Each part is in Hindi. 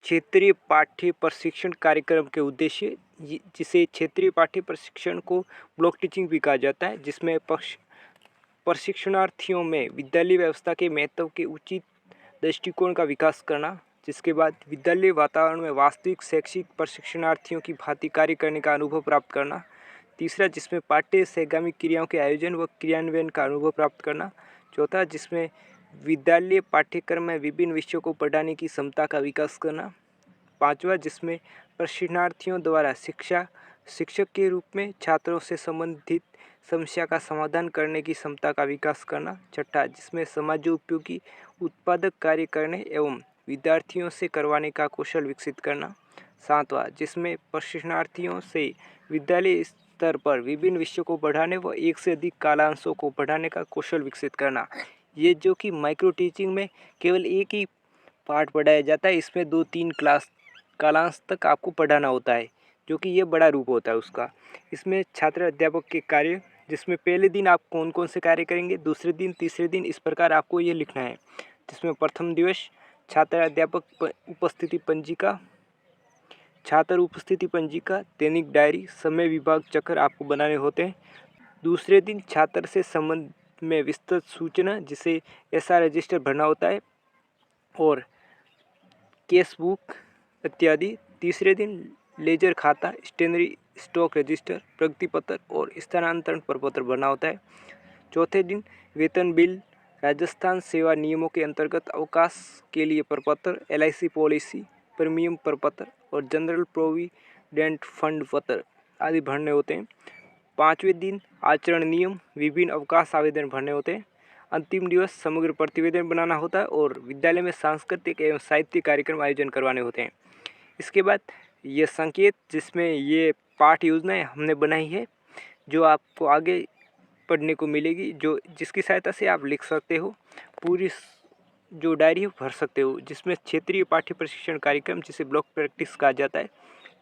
क्षेत्रीय पाठ्य प्रशिक्षण कार्यक्रम के उद्देश्य जिसे क्षेत्रीय पाठ्य प्रशिक्षण को ब्लॉक टीचिंग भी कहा जाता है, जिसमें प्रशिक्षणार्थियों में विद्यालय व्यवस्था के महत्व के उचित दृष्टिकोण का विकास करना। जिसके बाद विद्यालय वातावरण में वास्तविक शैक्षिक प्रशिक्षणार्थियों की भांति कार्य करने का अनुभव प्राप्त करना। तीसरा, जिसमें पाठ्य सहगामी क्रियाओं के आयोजन व क्रियान्वयन का अनुभव प्राप्त करना। चौथा, जिसमें विद्यालय पाठ्यक्रम में विभिन्न विषयों को पढ़ाने की क्षमता का विकास करना। पांचवा, जिसमें प्रशिक्षणार्थियों द्वारा शिक्षक के रूप में छात्रों से संबंधित समस्या का समाधान करने की क्षमता का विकास करना। छठा, जिसमें समाजोपयोगी उत्पादक कार्य करने एवं विद्यार्थियों से करवाने का कौशल विकसित करना। सातवां, जिसमें प्रशिक्षणार्थियों से विद्यालय स्तर पर विभिन्न विषयों को पढ़ाने व एक से अधिक कालांशों को पढ़ाने का कौशल विकसित करना। ये जो कि माइक्रो टीचिंग में केवल एक ही पाठ पढ़ाया जाता है, इसमें 2-3 कालांश तक आपको पढ़ाना होता है, जो कि ये बड़ा रूप होता है उसका। इसमें छात्र अध्यापक के कार्य, जिसमें पहले दिन आप कौन कौन से कार्य करेंगे, दूसरे दिन, तीसरे दिन, इस प्रकार आपको ये लिखना है। जिसमें प्रथम दिवस छात्र अध्यापक उपस्थिति पंजिका, छात्र उपस्थिति पंजिका, दैनिक डायरी, समय विभाग चक्र आपको बनाने होते हैं। दूसरे दिन छात्र से संबंध में विस्तृत सूचना, जिसे एसआर रजिस्टर भरना होता है, और केस बुक इत्यादि। तीसरे दिन लेजर खाता, स्टेशनरी स्टॉक रजिस्टर, प्रगति पत्र और स्थानांतरण प्रपत्र भरना होता है। चौथे दिन वेतन बिल, राजस्थान सेवा नियमों के अंतर्गत अवकाश के लिए प्रपत्र, एलआईसी पॉलिसी, प्रीमियम प्रपत्र और जनरल प्रोविडेंट फंड पत्र आदि भरने होते हैं। पाँचवें दिन आचरण नियम, विभिन्न अवकाश आवेदन भरने होते हैं। अंतिम दिवस समग्र प्रतिवेदन बनाना होता है और विद्यालय में सांस्कृतिक एवं साहित्यिक कार्यक्रम आयोजन करवाने होते हैं। इसके बाद ये संकेत, जिसमें ये पाठ योजनाएं हमने बनाई है, जो आपको आगे पढ़ने को मिलेगी, जो जिसकी सहायता से आप लिख सकते हो, पूरी जो डायरी है भर सकते हो। जिसमें क्षेत्रीय पाठ्य प्रशिक्षण कार्यक्रम, जिसे ब्लॉक प्रैक्टिस कहा जाता है,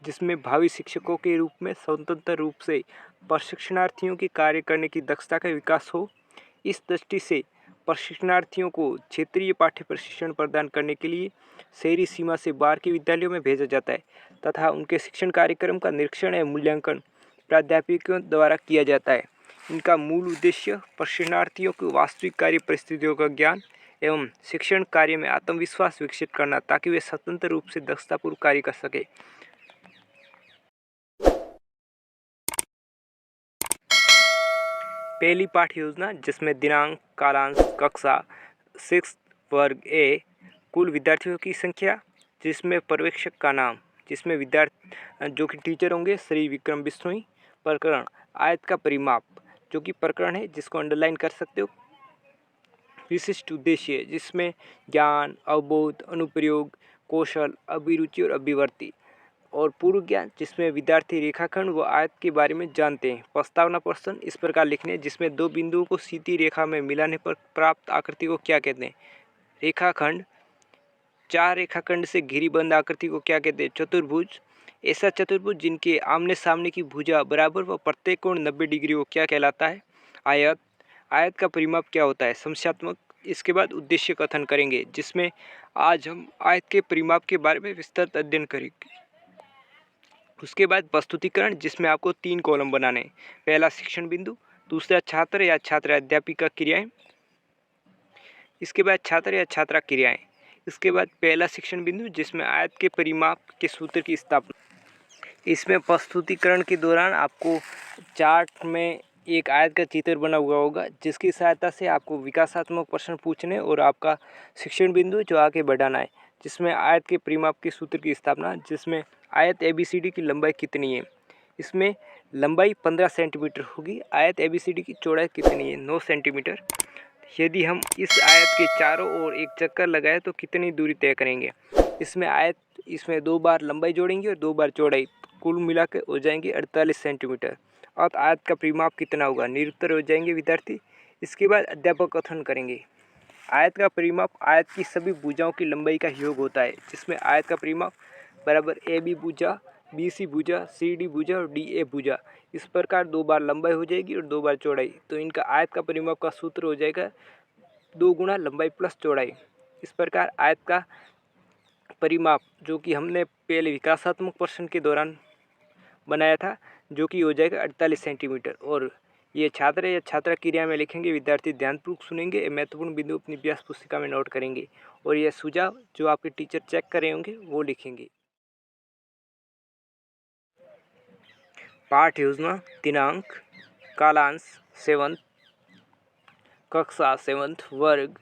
जिसमें भावी शिक्षकों के रूप में स्वतंत्र रूप से प्रशिक्षणार्थियों की कार्य करने की दक्षता का विकास हो। इस दृष्टि से प्रशिक्षणार्थियों को क्षेत्रीय पाठ्य प्रशिक्षण प्रदान करने के लिए शहरी सीमा से बाहर के विद्यालयों में भेजा जाता है तथा उनके शिक्षण कार्यक्रम का निरीक्षण एवं मूल्यांकन प्राध्यापकों द्वारा किया जाता है। इनका मूल उद्देश्य प्रशिक्षणार्थियों को वास्तविक कार्य परिस्थितियों का ज्ञान एवं शिक्षण कार्य में आत्मविश्वास विकसित करना, ताकि वे स्वतंत्र रूप से दक्षतापूर्वक कार्य कर सके। पहली पाठ्य योजना, जिसमें दिनांक, कालांश, कक्षा 6 वर्ग ए, कुल विद्यार्थियों की संख्या, जिसमें पर्यवेक्षक का नाम, जिसमें विद्यार्थी जो कि टीचर होंगे श्री विक्रम बिश्नोई। प्रकरण आयत का परिमाप, जो कि प्रकरण है जिसको अंडरलाइन कर सकते हो। विशिष्ट उद्देश्य, जिसमें ज्ञान, अवबोध, अनुप्रयोग, कौशल, अभिरुचि और अभिवृत्ति। और पूर्व ज्ञान, जिसमें विद्यार्थी रेखाखंड व आयत के बारे में जानते हैं। प्रस्तावना प्रश्न इस प्रकार लिखने, जिसमें दो बिंदुओं को सीधी रेखा में मिलाने पर प्राप्त आकृति को क्या कहते हैं? रेखाखंड। चार रेखाखंड से घिरी बंद आकृति को क्या कहते हैं? चतुर्भुज। ऐसा चतुर्भुज जिनके आमने सामने की भुजा बराबर व प्रत्येक कोण 90 डिग्री को क्या कहलाता है? आयत। आयत का परिमाप क्या होता है? समस्यात्मक। इसके बाद उद्देश्य कथन करेंगे, जिसमें आज हम आयत के परिमाप के बारे में विस्तृत अध्ययन करेंगे। उसके बाद प्रस्तुतिकरण, जिसमें आपको 3 कॉलम बनाने हैं। पहला शिक्षण बिंदु, दूसरा छात्र या छात्रा अध्यापिका क्रियाएं, इसके बाद छात्र या छात्रा क्रियाएं। इसके बाद पहला शिक्षण बिंदु, जिसमें आयत के परिमाप के सूत्र की स्थापना। इसमें प्रस्तुतिकरण के दौरान आपको चार्ट में एक आयत का चित्र बना हुआ होगा, जिसकी सहायता से आपको विकासात्मक प्रश्न पूछने और आपका शिक्षण बिंदु जो आगे बढ़ाना है, जिसमें आयत के परिमाप के सूत्र की स्थापना। जिसमें आयत ABCD की लंबाई कितनी है? इसमें लंबाई 15 सेंटीमीटर होगी। आयत ABCD की चौड़ाई कितनी है? 9 सेंटीमीटर। यदि हम इस आयत के चारों ओर एक चक्कर लगाए तो कितनी दूरी तय करेंगे? इसमें 2 बार लंबाई जोड़ेंगे और 2 बार चौड़ाई, कुल मिला के हो जाएंगे 48 सेंटीमीटर। और आयत का परिमाप कितना होगा? निरुत्तर हो जाएंगे विद्यार्थी। इसके बाद अध्यापक कथन करेंगे। आयत का परिमाप आयत की सभी भुजाओं की लंबाई का योग होता है, जिसमें आयत का परिमाप बराबर AB भुजा, BC भुजा, CD भुजा और DA भुजा। इस प्रकार 2 बार लंबाई हो जाएगी और 2 बार चौड़ाई। तो इनका आयत का परिमाप का सूत्र हो जाएगा 2 गुना लंबाई प्लस चौड़ाई। इस प्रकार आयत का परिमाप जो कि हमने पहले विकासात्मक प्रश्न के दौरान बनाया था, जो कि हो जाएगा 48 सेंटीमीटर। और ये छात्र या छात्रा क्रिया में लिखेंगे, विद्यार्थी ध्यानपूर्वक सुनेंगे, महत्वपूर्ण बिंदु अपनी अभ्यास पुस्तिका में नोट करेंगे और यह सुझाव जो आपके टीचर चेक कर रहे होंगे वो लिखेंगे। पाठ योजना, दिनांक, कालांश 7th, कक्षा 7th वर्ग,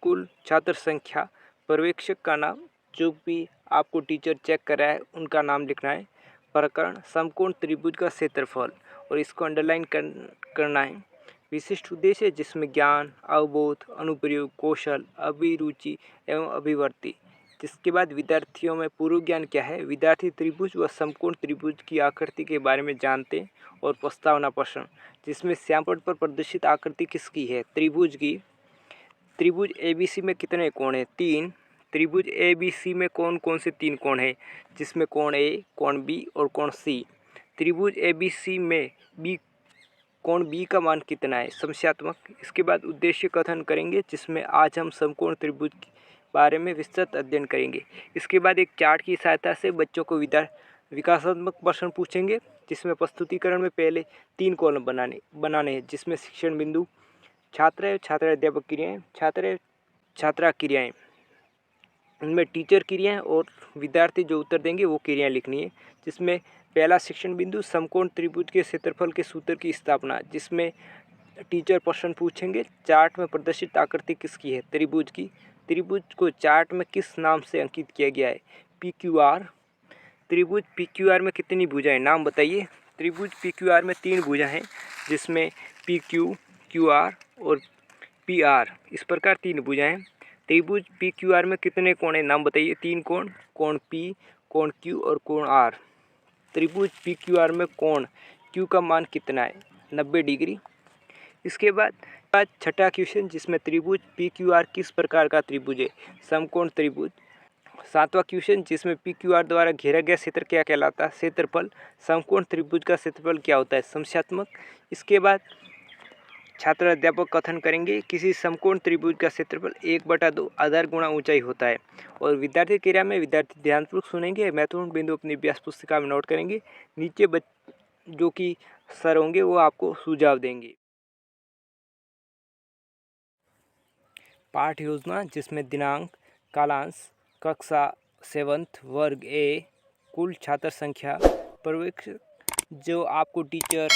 कुल छात्र संख्या, पर्यवेक्षक का नाम जो भी आपको टीचर चेक कर रहा है उनका नाम लिखना है। प्रकरण समकोण त्रिभुज का क्षेत्रफल और इसको अंडरलाइन करना है। विशिष्ट उद्देश्य जिसमें ज्ञान, अवबोध, अनुप्रयोग, कौशल, अभिरुचि एवं अभिवृत्ति। जिसके बाद विद्यार्थियों में पूर्व ज्ञान क्या है, विद्यार्थी त्रिभुज व समकोण त्रिभुज की आकृति के बारे में जानते हैं। और प्रस्तावना प्रश्न जिसमें श्यामपट्ट पर प्रदर्शित आकृति किसकी है, त्रिभुज की। त्रिभुज एबीसी में कितने कोण हैं, 3। त्रिभुज एबीसी में कौन कौन से 3 कोण हैं, जिसमें कोण ए, कोण बी और कोण सी। त्रिभुज एबीसी में कोण बी का मान कितना है, समस्यात्मक। इसके बाद उद्देश्य कथन करेंगे जिसमें आज हम समकोण त्रिभुज के बारे में विस्तृत अध्ययन करेंगे। इसके बाद एक चार्ट की सहायता से बच्चों को विकासात्मक प्रश्न पूछेंगे, जिसमें प्रस्तुतिकरण में पहले 3 कॉलम बनाने हैं, जिसमें शिक्षण बिंदु, छात्र एवं छात्र अध्यापक क्रियाएं, छात्र एवं छात्रा क्रियाएं, उनमें टीचर क्रियाएं और विद्यार्थी जो उत्तर देंगे वो क्रियाएं लिखनी है। जिसमें पहला शिक्षण बिंदु, समकोण त्रिभुज के क्षेत्रफल के सूत्र की स्थापना, जिसमें टीचर प्रश्न पूछेंगे चार्ट में प्रदर्शित आकृति किसकी है, त्रिभुज की। त्रिभुज को चार्ट में किस नाम से अंकित किया गया है, PQR। त्रिभुज PQR में कितनी भुजाएं, नाम बताइए। त्रिभुज PQR में 3 भुजा हैं, जिसमें PQ, QR और PR, इस प्रकार 3 भुजाएं। त्रिभुज PQR में कितने कोण हैं, नाम बताइए। 3 कोण, कोण P, कोण Q और कोण R। त्रिभुज PQR में कोण Q का मान कितना है, 90 डिग्री। इसके बाद छठा क्वेश्चन जिसमें त्रिभुज PQR किस प्रकार का त्रिभुज है, समकोण त्रिभुज। 7वां क्वेश्चन जिसमें PQR द्वारा घेरा गया क्षेत्र क्या कहलाता है, क्षेत्रफल। समकोण त्रिभुज का क्षेत्रफल क्या होता है, समस्यात्मक। इसके बाद छात्र अध्यापक कथन करेंगे, किसी समकोण त्रिभुज का क्षेत्रफल 1/2 आधार गुणा ऊंचाई होता है। और विद्यार्थी क्रिया में विद्यार्थी ध्यानपूर्वक सुनेंगे, महत्वपूर्ण बिंदु अपनी अभ्यास पुस्तिका में नोट करेंगे। नीचे जो कि सर होंगे वो आपको सुझाव देंगे। पाठ योजना जिसमें दिनांक, कालांश, कक्षा 7th वर्ग ए, कुल छात्र संख्या, पर्यवेक्षक जो आपको टीचर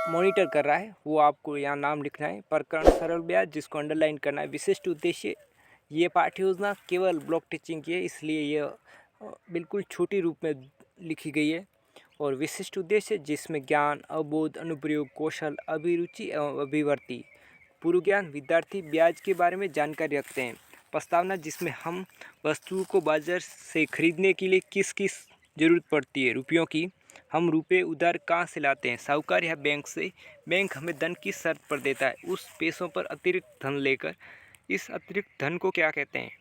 मॉनिटर कर रहा है वो आपको यहाँ नाम लिखना है। प्रकरण सरल ब्याज जिसको अंडरलाइन करना है। विशिष्ट उद्देश्य, ये पाठ्य योजना केवल ब्लॉक टीचिंग की है, इसलिए यह बिल्कुल छोटी रूप में लिखी गई है। और विशिष्ट उद्देश्य जिसमें ज्ञान, अवबोध, अनुप्रयोग, कौशल, अभिरुचि एवं अभिवृत्ति। पूर्व ज्ञान, विद्यार्थी ब्याज के बारे में जानकारी रखते हैं। प्रस्तावना जिसमें हम वस्तुओं को बाजार से खरीदने के लिए किस ज़रूरत पड़ती है, रुपयों की। हम रुपये उधार कहाँ से लाते हैं, साहूकार या बैंक से। बैंक हमें धन किस शर्त पर देता है, उस पैसों पर अतिरिक्त धन लेकर। इस अतिरिक्त धन को क्या कहते हैं,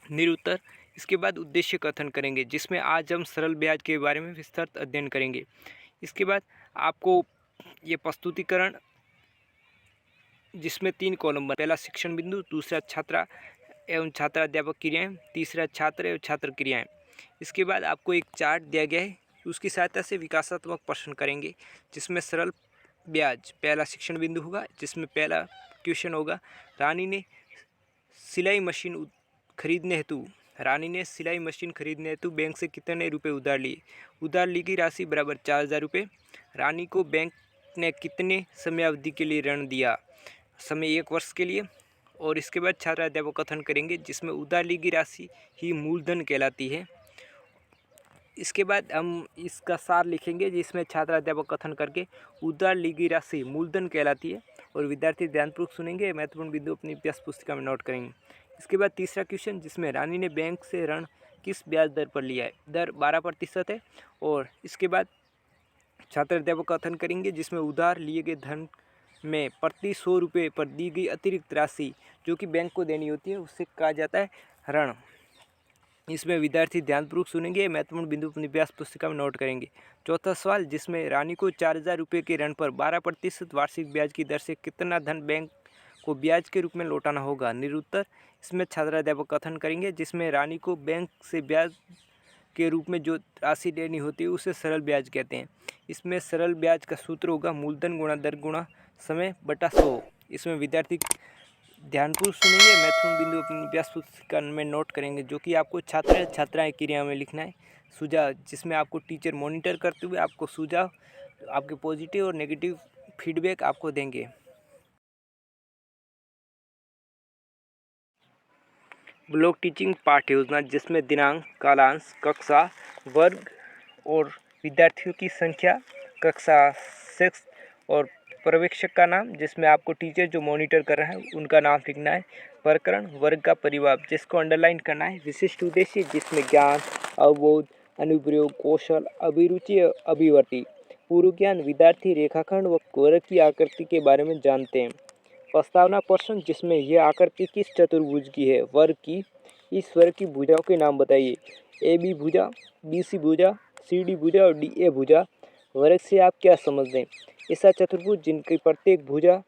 निरुत्तर। इसके बाद उद्देश्य कथन करेंगे जिसमें आज हम सरल ब्याज के बारे में विस्तृत अध्ययन करेंगे। इसके बाद आपको ये प्रस्तुतिकरण जिसमें 3 कॉलम, पहला शिक्षण बिंदु, दूसरा छात्रा एवं छात्रा अध्यापक क्रियाएं, तीसरा छात्र एवं छात्र क्रियाएं। इसके बाद आपको एक चार्ट दिया गया है, उसकी सहायता से विकासात्मक प्रश्न करेंगे जिसमें सरल ब्याज पहला शिक्षण बिंदु होगा। जिसमें पहला क्वेश्चन होगा, रानी ने सिलाई मशीन खरीदने हेतु बैंक से कितने रुपए उधार लिए। उधार ली गई राशि बराबर 4000 रुपये। रानी को बैंक ने कितने समयावधि के लिए ऋण दिया, समय 1 वर्ष के लिए। और इसके बाद छात्र अध्यापक कथन करेंगे जिसमें उधार ली गई राशि ही मूलधन कहलाती है। इसके बाद हम इसका सार लिखेंगे जिसमें छात्र अध्यापक कथन करके उधार ली गई राशि मूलधन कहलाती है। और विद्यार्थी ध्यानपूर्वक सुनेंगे, महत्वपूर्ण बिंदु अपनी अभ्यास पुस्तिका में नोट करेंगे। इसके बाद तीसरा क्वेश्चन जिसमें रानी ने बैंक से ऋण किस ब्याज दर पर लिया है, दर 12% है। और इसके बाद छात्र अध्यापक कथन करेंगे जिसमें उधार लिए गए धन में प्रति 100 रुपये पर दी गई अतिरिक्त राशि जो कि बैंक को देनी होती है उससे कहा जाता है ऋण। इसमें विद्यार्थी ध्यानपूर्वक सुनेंगे, महत्वपूर्ण बिंदु अपनी अभ्यास पुस्तिका में नोट करेंगे। चौथा सवाल जिसमें रानी को 4000 रुपये के ऋण पर 12% वार्षिक ब्याज की दर से कितना धन बैंक को ब्याज के रूप में लौटाना होगा। निरुत्तर इसमें छात्राध्यापक कथन करेंगे जिसमें रानी को बैंक से ब्याज के रूप में जो राशि लेनी होती है उसे सरल ब्याज कहते हैं। इसमें सरल ब्याज का सूत्र होगा मूलधन गुणा दर गुणा समय बटा 100। इसमें विद्यार्थी ध्यानपूर्वक सुनेंगे, महत्वपूर्ण बिंदु अपनी अभ्यास पुस्तिका में नोट करेंगे जो कि आपको छात्र छात्राएं क्रिया में लिखना है। सुझाव जिसमें आपको टीचर मॉनिटर करते हुए आपको सुझाव, आपके पॉजिटिव और नेगेटिव फीडबैक आपको देंगे। ब्लॉक टीचिंग पाठ्य योजना जिसमें दिनांक, कालांश, कक्षा, वर्ग और विद्यार्थियों की संख्या, कक्षा, सेक्स और पर्यवेक्षक का नाम जिसमें आपको टीचर जो मॉनिटर कर रहा है उनका नाम लिखना है। प्रकरण, वर्ग का परिवार जिसको अंडरलाइन करना है। विशिष्ट उद्देश्य जिसमें ज्ञान, अवबोध, अनुप्रयोग, कौशल, अभिरुचि, अभिवर्ती। पूर्व ज्ञान विद्यार्थी रेखाखंड व वर्ग की आकृति के बारे में जानते हैं। प्रस्तावना प्रश्न जिसमें यह आकृति किस चतुर्भुज की है, वर्ग की। इस वर्ग की भुजाओं के नाम बताइए। ए बी भुजा, बी सी भुजा, सी डी भुजा और डी ए भुजा। वर्ग से आप क्या समझते हैं? ऐसा चतुर्भुज जिनकी प्रत्येक भुजा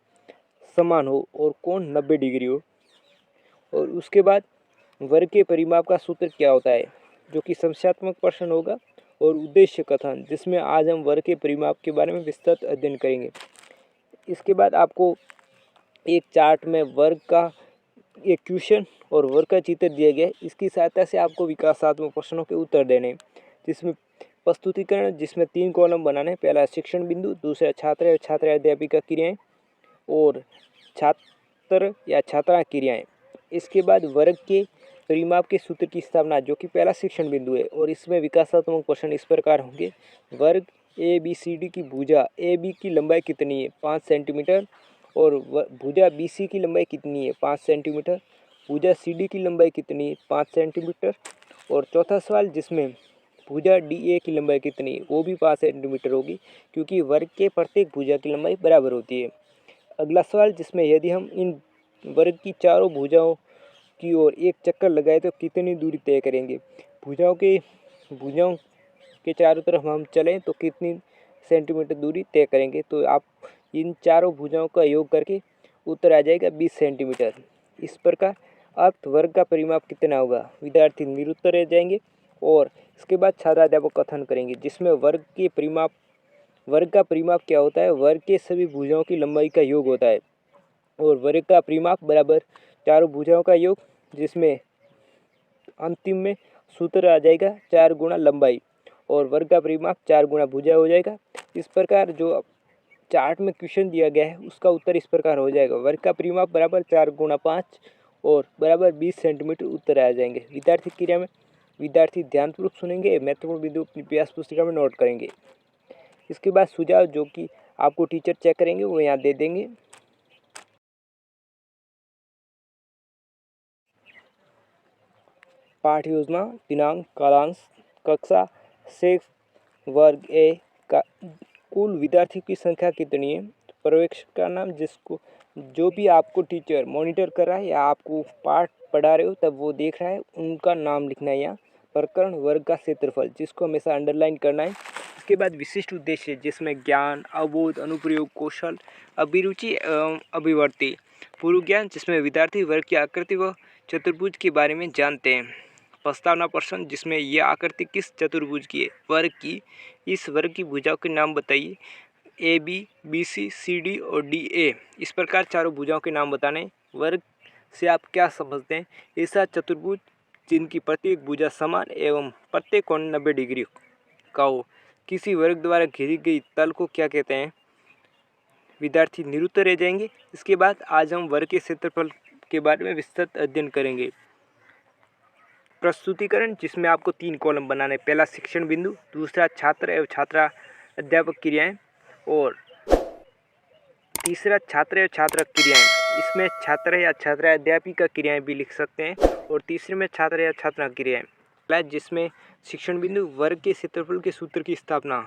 समान हो और कोण 90 डिग्री हो। और उसके बाद वर्ग के परिमाप का सूत्र क्या होता है, जो कि समस्यात्मक प्रश्न होगा। और उद्देश्य कथन जिसमें आज हम वर्ग के परिमाप के बारे में विस्तृत अध्ययन करेंगे। इसके बाद आपको एक चार्ट में वर्ग का एक क्वेश्चन और वर्ग का चित्र दिया गया है। इसकी सहायता से आपको विकासात्मक प्रश्नों के उत्तर देने, जिसमें प्रस्तुतिकरण जिसमें 3 कॉलम बनाने। पहला शिक्षण बिंदु, दूसरा छात्र या छात्रा अध्यापिका क्रियाएं और छात्र या छात्रा क्रियाएं। इसके बाद वर्ग के परिमाप के सूत्र की स्थापना जो कि पहला शिक्षण बिंदु है। और इसमें विकासात्मक प्रश्न इस प्रकार होंगे। वर्ग ए बी सी डी की भुजा ए बी की लंबाई कितनी है, 5 सेंटीमीटर। और भुजा बी सी की लंबाई कितनी है, 5 सेंटीमीटर। भुजा सी डी की लंबाई कितनी है, 5 सेंटीमीटर। और चौथा सवाल जिसमें भुजा डी ए की लंबाई कितनी है, वो भी 5 सेंटीमीटर होगी, क्योंकि वर्ग के प्रत्येक भुजा की लंबाई बराबर होती है। अगला सवाल जिसमें यदि हम इन वर्ग की चारों भुजाओं की ओर एक चक्कर लगाए तो कितनी दूरी तय करेंगे। भुजाओं के चारों तरफ हम चलें तो कितनी सेंटीमीटर दूरी तय करेंगे। तो आप इन चारों भुजाओं का योग करके उत्तर आ जाएगा 20 सेंटीमीटर। इस प्रकार अर्थ वर्ग का परिमाप कितना होगा, विद्यार्थी निरुत्तर रह जाएंगे। और इसके बाद छात्राध्यापक कथन करेंगे जिसमें वर्ग का परिमाप क्या होता है, वर्ग के सभी भुजाओं की लंबाई का योग होता है। और वर्ग का परिमाप बराबर चारों भुजाओं का योग, जिसमें अंतिम में सूत्र आ जाएगा 4 गुणा लंबाई। और वर्ग का परिमाप 4 गुणा भुजा हो जाएगा। इस प्रकार जो चार्ट में क्वेश्चन दिया गया है उसका उत्तर इस प्रकार हो जाएगा। वर्ग का परिमाप बराबर 4 गुणा 5 और बराबर 20 सेंटीमीटर उत्तर आ जाएंगे। विद्यार्थी क्रिया में विद्यार्थी ध्यानपूर्वक सुनेंगे, महत्वपूर्ण बिंदु अपनी अभ्यास पुस्तिका में नोट करेंगे। इसके बाद सुझाव जो कि आपको टीचर चेक करेंगे वो यहाँ दे देंगे। पाठ्य योजना, दिनांक, कालांश, कक्षा, सेक्स, वर्ग ए का कुल विद्यार्थियों की संख्या कितनी है। पर्यवेक्षक का नाम जिसको जो भी आपको टीचर मॉनिटर कर रहा है या आपको पाठ पढ़ा रहे हो तब वो देख रहा है, उनका नाम लिखना है यहाँ। प्रकरण, वर्ग का क्षेत्रफल जिसको हमेशा अंडरलाइन करना है। इसके बाद विशिष्ट उद्देश्य जिसमें ज्ञान, अवबोध, अनुप्रयोग, कौशल, अभिरुचि एवं अभिवर्ती। पूर्व ज्ञान जिसमें विद्यार्थी वर्ग की आकृति व चतुर्भुज के बारे में जानते हैं। प्रस्तावना प्रश्न जिसमें यह आकृति किस चतुर्भुज की है, वर्ग की। इस वर्ग की भुजाओं के नाम बताइए। A B, B C, C D और डी ए। इस प्रकार चारों भुजाओं के नाम बताने। वर्ग से आप क्या समझते हैं, ऐसा चतुर्भुज जिनकी प्रत्येक भुजा समान एवं प्रत्येक कोण 90 डिग्री का हो। किसी वर्ग द्वारा घिरी गई तल को क्या कहते हैं, विद्यार्थी निरुत्तर रह जाएंगे। इसके बाद आज हम वर्ग के क्षेत्रफल के बारे में विस्तृत अध्ययन करेंगे। प्रस्तुतिकरण जिसमें आपको 3 कॉलम बनाने। पहला शिक्षण बिंदु, दूसरा छात्र एवं छात्रा अध्यापक क्रियाएं और तीसरा छात्र एवं छात्र क्रियाएं। इसमें छात्र या छात्रा अध्यापिका क्रियाएं भी लिख सकते हैं। और तीसरे में छात्र या छात्रा क्रियाएं। जिसमें शिक्षण बिंदु, वर्ग के क्षेत्रफल के सूत्र की स्थापना।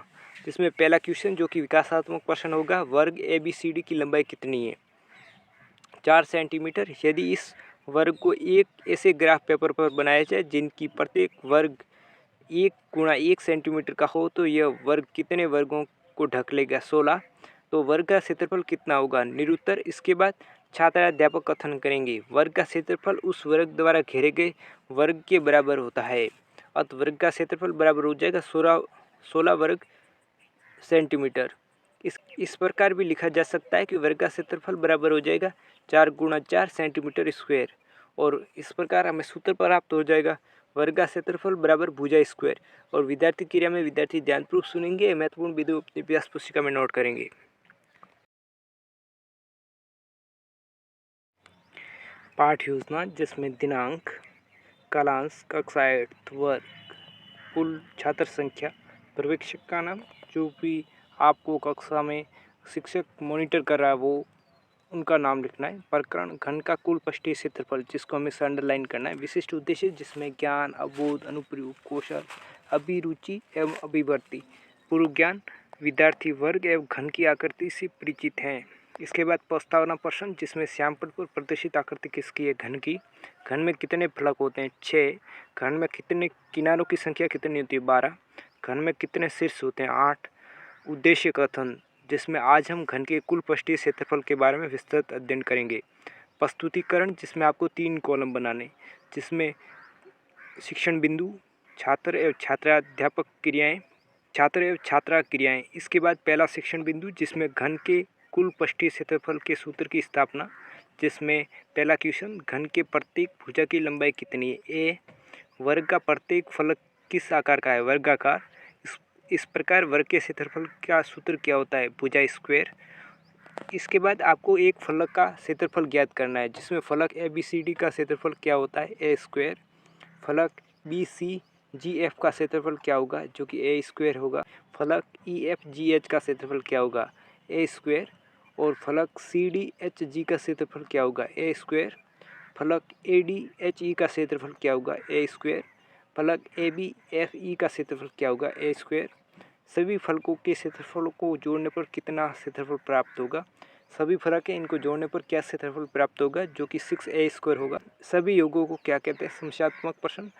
जिसमें पहला क्वेश्चन जो कि विकासात्मक प्रश्न होगा, वर्ग ए बी सी डी की लंबाई कितनी है, 4 सेंटीमीटर। यदि इस वर्ग को एक ऐसे ग्राफ पेपर पर बनाया जाए जिनकी प्रत्येक वर्ग 1 गुणा 1 सेंटीमीटर का हो तो यह वर्ग कितने वर्गों को ढक लेगा, 16। तो वर्ग का क्षेत्रफल कितना होगा, निरुत्तर। इसके बाद छात्र अध्यापक कथन करेंगे। वर्ग का क्षेत्रफल उस वर्ग द्वारा घेरे गए वर्ग के बराबर होता है। अतः वर्ग का क्षेत्रफल बराबर हो जाएगा 16 वर्ग सेंटीमीटर। इस प्रकार भी लिखा जा सकता है कि वर्ग का क्षेत्रफल बराबर हो जाएगा 4 × 4 सेंटीमीटर स्क्वायर। और इस प्रकार हमें सूत्र प्राप्त हो जाएगा वर्ग का क्षेत्रफल बराबर भुजा स्क्वायर। और विद्यार्थी क्रिया में विद्यार्थी ध्यानपूर्वक सुनेंगे, महत्वपूर्ण बिंदु अपनी अभ्यास पुस्तिका में नोट करेंगे। पाठ योजना जिसमें दिनांक, कालांश, कक्षा 8 वर्ग, कुल छात्र संख्या, पर्यवेक्षक का नाम, जो भी आपको कक्षा में शिक्षक मॉनिटर कर रहा है वो उनका नाम लिखना है। प्रकरण, घन का कुल पृष्ठीय क्षेत्रफल, जिसको हमें अंडरलाइन करना है। विशिष्ट उद्देश्य जिसमें ज्ञान, अवबोध, अनुप्रयोग, कौशल, अभिरुचि एवं अभिवृत्ति। पूर्व ज्ञान, विद्यार्थी वर्ग एवं घन की आकृति से परिचित हैं। इसके बाद प्रस्तावना प्रश्न जिसमें श्यामपट्ट पर प्रदर्शित आकृति किसकी है? घन की। घन में कितने फलक होते हैं? 6। घन में कितने किनारों की संख्या कितनी होती है? 12। घन में कितने शीर्ष होते हैं? 8। उद्देश्य कथन जिसमें आज हम घन के कुल पृष्ठीय क्षेत्रफल के बारे में विस्तृत अध्ययन करेंगे। प्रस्तुतिकरण जिसमें आपको 3 कॉलम बनाने, जिसमें शिक्षण बिंदु, छात्र एवं छात्राध्यापक क्रियाएं, छात्र एवं छात्रा क्रियाएं। इसके बाद पहला शिक्षण बिंदु जिसमें घन के कुल पृष्ठीय क्षेत्रफल के सूत्र की स्थापना, जिसमें पहला क्वेश्चन, घन के प्रत्येक भुजा की लंबाई कितनी है? ए। वर्ग का प्रत्येक फलक किस आकार का है? वर्गाकार। इस प्रकार वर्ग के क्षेत्रफल का सूत्र क्या होता है? भुजा स्क्वायर। इसके बाद आपको एक फलक का क्षेत्रफल ज्ञात करना है, जिसमें फलक ए बी सी डी का क्षेत्रफल क्या होता है? ए स्क्वायर। फलक बी सी जी एफ का क्षेत्रफल क्या होगा? जो कि ए स्क्वायर होगा। फलक ई एफ जी एच का क्षेत्रफल क्या होगा? ए स्क्वायर। और फलक सी डी एच जी का क्षेत्रफल क्या होगा? ए स्क्वायर। फलक ए डी एच ई का क्षेत्रफल क्या होगा? ए स्क्वायर। फलक ए बी एफ ई का क्षेत्रफल क्या होगा? ए स्क्वायर। सभी फलकों के क्षेत्रफलों को जोड़ने पर कितना क्षेत्रफल प्राप्त होगा? सभी फलक हैं, इनको जोड़ने पर क्या क्षेत्रफल प्राप्त होगा? जो कि 6a स्क्वायर होगा। सभी योगों को क्या कहते हैं? समस्यात्मक प्रश्न।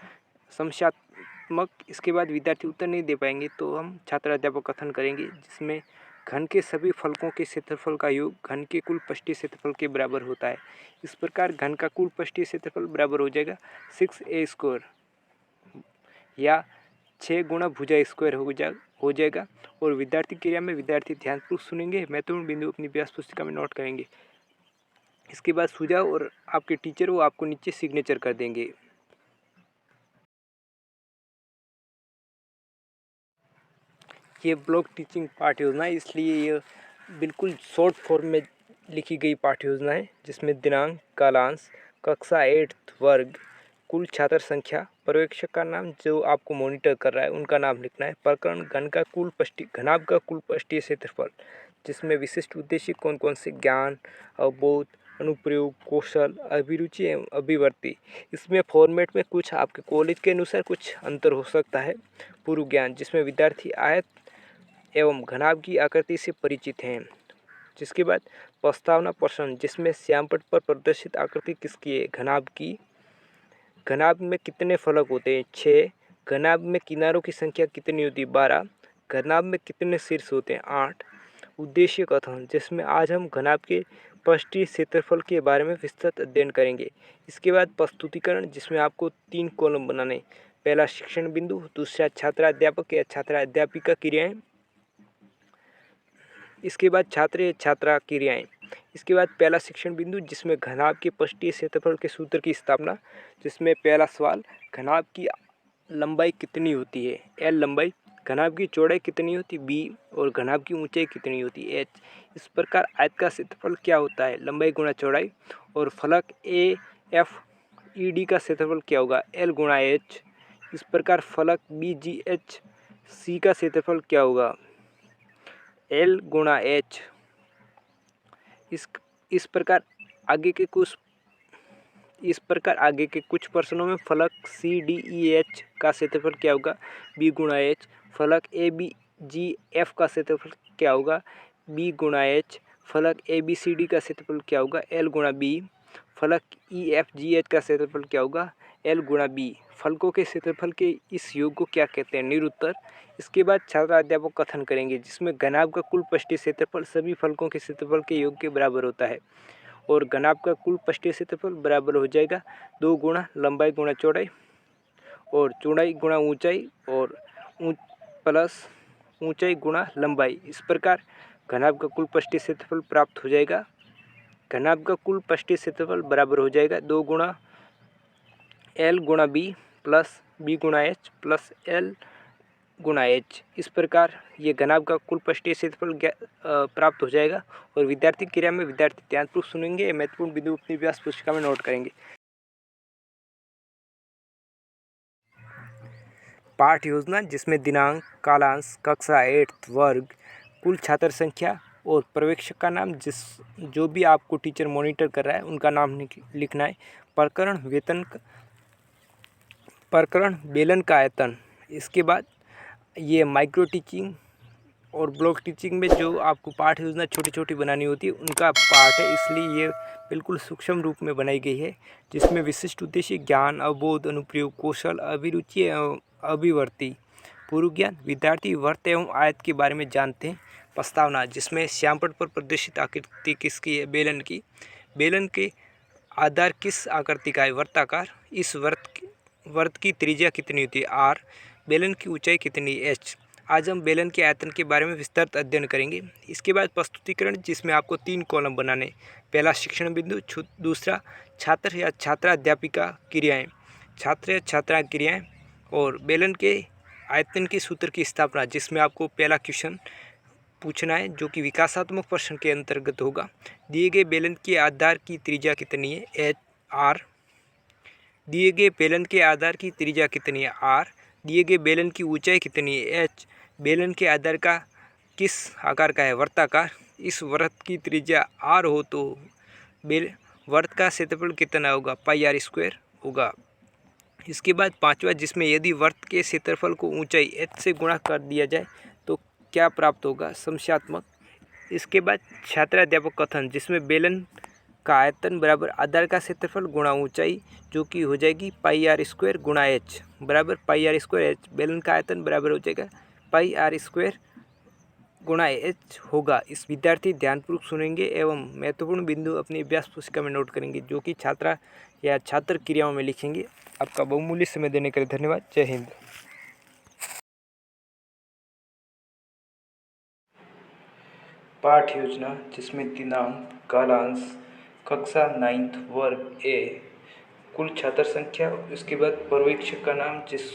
समस्यात्मक। इसके बाद विद्यार्थी उत्तर नहीं दे पाएंगे तो हम छात्र अध्यापक कथन करेंगे, जिसमें घन के सभी फलकों के क्षेत्रफल का योग घन के कुल पृष्ठीय क्षेत्रफल के बराबर होता है। इस प्रकार घन का कुल पृष्ठीय क्षेत्रफल बराबर हो जाएगा 6a स्क्वायर या 6 × भुजा स्क्वायर हो जाएगा। और विद्यार्थी क्रिया में विद्यार्थी ध्यानपूर्वक सुनेंगे, महत्वपूर्ण बिंदु अपनी अभ्यास पुस्तिका में नोट करेंगे। इसके बाद सुझाव और आपके टीचर वो आपको नीचे सिग्नेचर कर देंगे। ये ब्लॉक टीचिंग पाठ्य योजना है, इसलिए ये बिल्कुल शॉर्ट फॉर्म में लिखी गई पाठ्य योजना है, जिसमें दिनांक, कालांश, कक्षा 8 वर्ग, कुल छात्र संख्या, पर्यवेक्षक का नाम, जो आपको मॉनिटर कर रहा है उनका नाम लिखना है। प्रकरण, घनाभ का कुल पृष्ठीय क्षेत्रफल, जिसमें विशिष्ट उद्देश्य कौन कौन से? ज्ञान, अवबोध, अनुप्रयोग, कौशल, अभिरुचि एवं अभिवृत्ति। इसमें फॉर्मेट में कुछ आपके कॉलेज के अनुसार कुछ अंतर हो सकता है। पूर्व ज्ञान जिसमें विद्यार्थी आयत एवं घनाभ की आकृति से परिचित हैं। जिसके बाद प्रस्तावना प्रश्न, जिसमें श्यामपट्ट पर प्रदर्शित आकृति किसकी है? घनाभ की। घनाभ में कितने फलक होते हैं? 6। घनाभ में किनारों की संख्या कितनी होती है? 12। घनाभ में कितने शीर्ष होते हैं? 8। उद्देश्य कथन, जिसमें आज हम घनाभ के पृष्ठीय क्षेत्रफल के बारे में विस्तृत अध्ययन करेंगे। इसके बाद प्रस्तुतिकरण, जिसमें आपको 3 कॉलम बनाने, पहला शिक्षण बिंदु, दूसरा छात्राध्यापक या छात्राध्यापिका क्रियाएं, इसके बाद छात्र या छात्रा क्रियाएं। इसके बाद पहला शिक्षण बिंदु, जिसमें घनाभ के पृष्ठीय क्षेत्रफल के सूत्र की स्थापना, जिसमें पहला सवाल, घनाभ की लंबाई कितनी होती है? एल लंबाई। घनाभ की चौड़ाई कितनी होती है? बी। और घनाभ की ऊंचाई कितनी होती है? एच। इस प्रकार आयत का क्षेत्रफल क्या होता है? लंबाई गुणा चौड़ाई। और फलक ए एफ ई डी का क्षेत्रफल क्या होगा? एल गुणा एच। इस प्रकार फलक बी जी एच सी का क्षेत्रफल क्या होगा? एल गुणा एच। इस प्रकार आगे के कुछ प्रश्नों में फलक सी डी ई एच का क्षेत्रफल क्या होगा? बी गुणा एच। फलक ए बी जी एफ का क्षेत्रफल क्या होगा? बी गुणा एच। फलक ए बी सी डी का क्षेत्रफल क्या होगा? एल गुणा बी। फलक ई एफ जी एच का क्षेत्रफल क्या होगा? एल गुणा बी। फलकों के क्षेत्रफल के इस योग को क्या कहते हैं? निरुत्तर। इसके बाद छात्र अध्यापक कथन करेंगे, जिसमें घनाभ का कुल पृष्ठीय क्षेत्रफल सभी फलकों के क्षेत्रफल के योग के बराबर होता है। और घनाभ का कुल पृष्ठीय क्षेत्रफल बराबर हो जाएगा 2 गुणा लंबाई गुणा चौड़ाई और चौड़ाई गुणा ऊंचाई और प्लस ऊंचाई गुणा लंबाई। इस प्रकार घनाभ का कुल पृष्ठीय क्षेत्रफल प्राप्त हो जाएगा। घनाभ का कुल पृष्ठीय क्षेत्रफल बराबर हो जाएगा 2 गुणा L गुणा बी प्लस बी गुणा एच प्लस L गुणा एच। इस प्रकार ये घनाभ का कुल पृष्ठीय क्षेत्रफल प्राप्त हो जाएगा। और विद्यार्थी क्रिया में विद्यार्थी ध्यानपूर्वक सुनेंगे, महत्वपूर्ण बिंदु अपनी व्यास पुस्तिका में नोट करेंगे। पाठ योजना जिसमें दिनांक, कालांश, कक्षा 8 वर्ग, कुल छात्र संख्या और पर्यवेक्षक का नाम, जो भी आपको टीचर मॉनिटर कर रहा है उनका नाम लिखना है। प्रकरण बेलन का आयतन। इसके बाद ये माइक्रो टीचिंग और ब्लॉक टीचिंग में जो आपको पाठ योजना छोटी छोटी बनानी होती है उनका पाठ है, इसलिए ये बिल्कुल सूक्ष्म रूप में बनाई गई है, जिसमें विशिष्ट उद्देश्य ज्ञान, अवबोध, अनुप्रयोग, कौशल, अभिरुचि एवं अभिवर्ती। पूर्व ज्ञान, विद्यार्थी वर्त एवं आयत के बारे में जानते हैं। प्रस्तावना, जिसमें श्यामपट पर प्रदर्शित आकृति किसकी है? बेलन की। बेलन के आधार किस आकृति का है? वर्ताकार। इस वर्त की त्रिज्या कितनी होती है? आर। बेलन की ऊंचाई कितनी है? एच। आज हम बेलन के आयतन के बारे में विस्तृत अध्ययन करेंगे। इसके बाद प्रस्तुतिकरण, जिसमें आपको 3 कॉलम बनाने। पहला शिक्षण बिंदु, दूसरा छात्र या छात्रा अध्यापिका क्रियाएं, छात्र या छात्रा क्रियाएं, और बेलन के आयतन के सूत्र की स्थापना, जिसमें आपको पहला क्वेश्चन पूछना है जो कि विकासात्मक प्रश्न के अंतर्गत होगा। दिए गए बेलन के आधार की त्रिज्या कितनी है? H R. दिए गए बेलन के आधार की त्रिज्या कितनी है? आर। दिए गए बेलन की ऊंचाई कितनी है? एच। बेलन के आधार का किस आकार का है? वर्ताकार। इस वर्त की त्रिज्या आर हो तो वर्त का क्षेत्रफल कितना होगा? पाई आर स्क्वायर होगा। इसके बाद पांचवा, जिसमें यदि वर्त के क्षेत्रफल को ऊंचाई एच से गुणा कर दिया जाए तो क्या प्राप्त होगा? समस्यात्मक। इसके बाद छात्र अध्यापक कथन, जिसमें बेलन का आयतन बराबर आधार का क्षेत्रफल गुणा ऊंचाई, जो कि हो जाएगी पाई आर स्क्वायर गुणा एच बराबर पाई आर स्क्वायर एच। बेलन का आयतन बराबर हो जाएगा पाई आर स्क्वायर गुणा एच होगा। इस विद्यार्थी ध्यानपूर्वक सुनेंगे एवं महत्वपूर्ण बिंदु अपनी अभ्यास पुस्तिका में नोट करेंगे, जो कि छात्रा या छात्र क्रियाओं में लिखेंगे। आपका बहुमूल्य समय देने के लिए धन्यवाद। जय हिंद। पाठ योजना, जिसमें दिनांक, कालांश, कक्षा 9 वर्ग ए, कुल छात्र संख्या, उसके बाद पर्यवेक्षक का नाम, जिस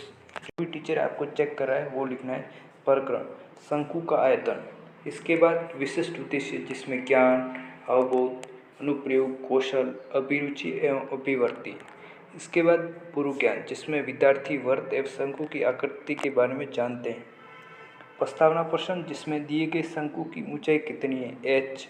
भी टीचर आपको चेक कर रहा है वो लिखना है। प्रकरण शंकु का आयतन। इसके बाद विशिष्ट उद्देश्य, जिसमें ज्ञान, अवबोध, अनुप्रयोग, कौशल, अभिरुचि एवं अभिवर्ती। इसके बाद पूर्व ज्ञान, जिसमें विद्यार्थी वर्त एवं शंकु की आकृति के बारे में जानते हैं। प्रस्तावना प्रश्न, जिसमें दिए गए शंकु की ऊंचाई कितनी है? एच।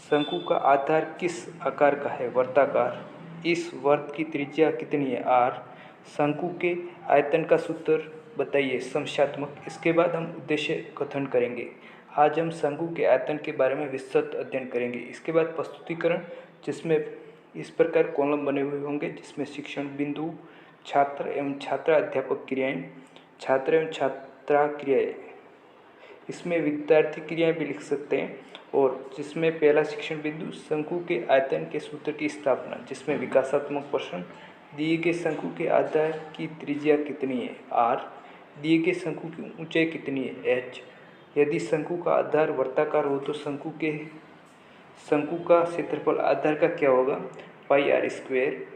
शंकु का आधार किस आकार का है? वर्ताकार। इस वर्त की त्रिज्या कितनी है? आर। शंकु के आयतन का सूत्र बताइए। समस्यात्मक। इसके बाद हम उद्देश्य कथन करेंगे। आज हम शंकु के आयतन के बारे में विस्तृत अध्ययन करेंगे। इसके बाद प्रस्तुतिकरण, जिसमें इस प्रकार कॉलम बने हुए होंगे, जिसमें शिक्षण बिंदु, छात्र एवं छात्रा अध्यापक क्रियाएं, छात्र एवं छात्रा क्रियाएं, इसमें विद्यार्थी क्रियाएं भी लिख सकते हैं। और जिसमें पहला शिक्षण बिंदु, शंकु के आयतन के सूत्र की स्थापना, जिसमें विकासात्मक प्रश्न, दिए गए शंकु के आधार की त्रिज्या कितनी है? आर। दिए गए शंकु की ऊंचाई कितनी है? एच। यदि शंकु का आधार वर्ताकार हो तो शंकु का क्षेत्रफल आधार का क्या होगा? पाई आर स्क्वायर।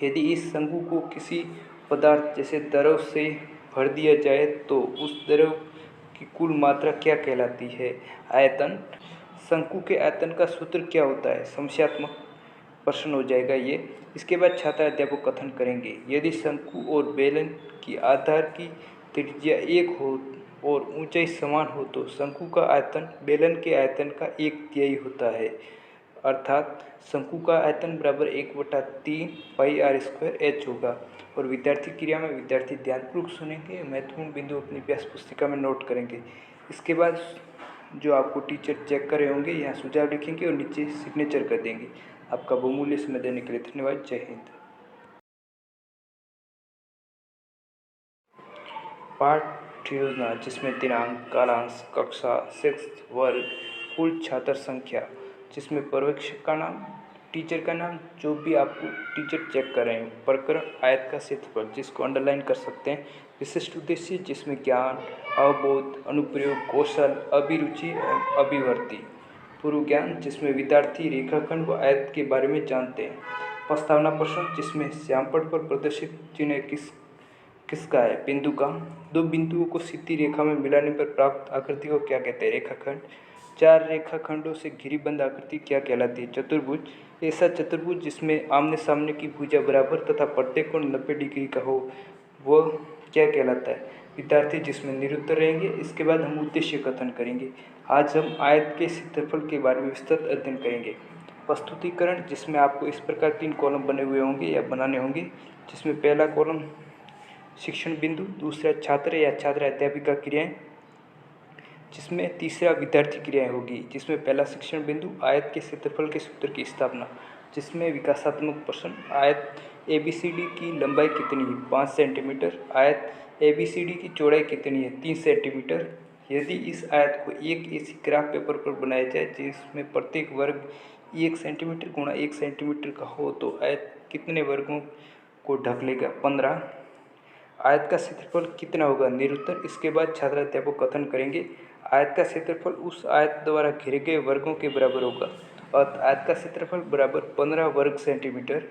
यदि इस शंकु को किसी पदार्थ जैसे द्रव से भर दिया जाए तो उस द्रव की कुल मात्रा क्या कहलाती है? आयतन। शंकु के आयतन का सूत्र क्या होता है? समस्यात्मक प्रश्न हो जाएगा ये। इसके बाद छात्र अध्यापक कथन करेंगे। यदि शंकु और बेलन की आधार की त्रिज्या 1 हो और ऊंचाई समान हो तो शंकु का आयतन बेलन के आयतन का 1/3 होता है, अर्थात शंकु का आयतन बराबर 1/3 पाई आर स्क्वायर एच होगा। और विद्यार्थी क्रिया में विद्यार्थी ध्यानपूर्वक सुनेंगे, महत्वपूर्ण बिंदु अपनी अभ्यास पुस्तिका में नोट करेंगे। इसके बाद जो आपको टीचर चेक कर रहे होंगे, यहाँ सुझाव लिखेंगे और नीचे सिग्नेचर कर देंगे। आपका बहुमूल्य समय देने के लिए धन्यवाद। जय हिंद। पाठ योजना, जिसमें दिनांक, कालांश, कक्षा 6 वर्ग, कुल छात्र संख्या, जिसमें पर्यवेक्षक का नाम, टीचर का नाम, जो भी आपको टीचर चेक कर रहे हैं। प्रकरण आयत का क्षेत्रफल, जिसको अंडरलाइन कर सकते हैं। विशिष्ट उद्देश्य, जिसमें ज्ञान, अवबोध, अनुप्रयोग, कौशल, अभिरुचि, अभिवर्ती। पूर्व ज्ञान, जिसमें विद्यार्थी रेखाखंड व आयत के बारे में जानते हैं। प्रस्तावना प्रश्न, जिसमें श्यामपट्ट पर प्रदर्शित चिन्ह किसका है? बिंदु का। दो बिंदुओं को सीधी रेखा में मिलाने पर प्राप्त आकृति को क्या कहते हैं? रेखाखंड। चार रेखाखंडों से घिरीबंद आकृति क्या कहलाती है? चतुर्भुज। ऐसा चतुर्भुज जिसमें आमने सामने की भुजा बराबर तथा प्रत्येक कोण 90 डिग्री का हो, वह क्या कहलाता है? विद्यार्थी। जिसमें निरुत्तर रहेंगे। इसके बाद हम उद्देश्य कथन करेंगे। आज हम आयत के क्षेत्रफल के बारे में विस्तृत अध्ययन करेंगे। प्रस्तुतिकरण, जिसमें आपको इस प्रकार 3 कॉलम बने हुए होंगे या बनाने होंगे, जिसमें पहला कॉलम शिक्षण बिंदु, दूसरा छात्र या छात्रा अध्यापिका क्रियाएं, जिसमें तीसरा विद्यार्थी क्रियाएं होगी, जिसमें पहला शिक्षण बिंदु, आयत के क्षेत्रफल के सूत्र की स्थापना, जिसमें विकासात्मक प्रश्न, आयत ABCD की लंबाई कितनी है? 5 सेंटीमीटर। आयत ABCD की चौड़ाई कितनी है? 3 सेंटीमीटर। यदि इस आयत को एक ऐसी ग्राफ पेपर पर बनाया जाए जिसमें प्रत्येक वर्ग 1 सेंटीमीटर गुणा 1 सेंटीमीटर का हो, तो आयत कितने वर्गों को ढक लेगा? 15। आयत का क्षेत्रफल कितना होगा? निरुत्तर। इसके बाद छात्र अध्यापक कथन करेंगे। आयत का क्षेत्रफल उस आयत द्वारा घिरे गए वर्गों के बराबर होगा। और आयत का क्षेत्रफल बराबर 15 वर्ग सेंटीमीटर।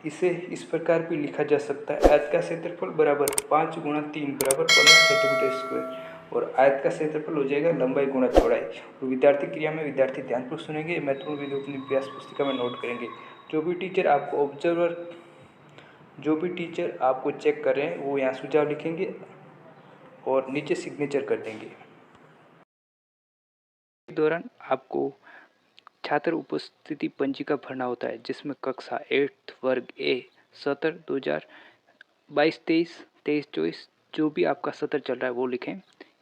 इसे इस प्रकार भी लिखा जा सकता है, आयत का क्षेत्रफल बराबर 5 गुणा 3 बराबर 15 सेंटीमीटर स्क्वायर। और आयत का क्षेत्रफल हो जाएगा लंबाई गुणा चौड़ाई। और विद्यार्थी क्रिया में विद्यार्थी ध्यानपूर्वक सुनेंगे, महत्वपूर्ण बिंदु अपनी अभ्यास पुस्तिका में नोट करेंगे। जो भी टीचर आपको चेक कर रहे हैं वो यहाँ सुझाव लिखेंगे और नीचे सिग्नेचर कर देंगे। इस दौरान आपको छात्र उपस्थिति पंजिका भरना होता है, जिसमें कक्षा 8 वर्ग A सत्र 2022-23, 23-24 जो भी आपका सत्र चल रहा है वो लिखें।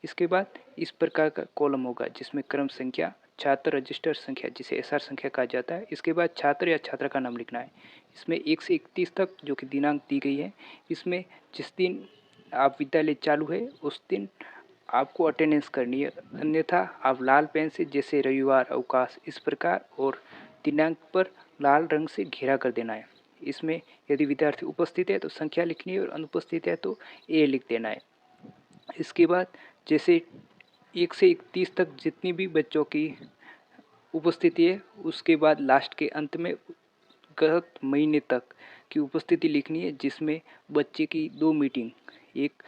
इसके बाद इस प्रकार का कॉलम होगा, जिसमें क्रम संख्या, छात्र रजिस्टर संख्या, जिसे SR संख्या कहा जाता है। इसके बाद छात्र या छात्रा का नाम लिखना है। इसमें 1 से 31 तक जो कि दिनांक दी गई है। इसमें जिस दिन आप विद्यालय चालू है उस दिन आपको अटेंडेंस करनी है, अन्यथा आप लाल पेन से, जैसे रविवार, अवकाश, इस प्रकार और दिनांक पर लाल रंग से घेरा कर देना है। इसमें यदि विद्यार्थी उपस्थित है तो संख्या लिखनी है और अनुपस्थित है तो A लिख देना है। इसके बाद जैसे 1 से 31 तक जितनी भी बच्चों की उपस्थिति है, उसके बाद लास्ट के अंत में गत महीने तक की उपस्थिति लिखनी है, जिसमें बच्चे की 2 मीटिंग, एक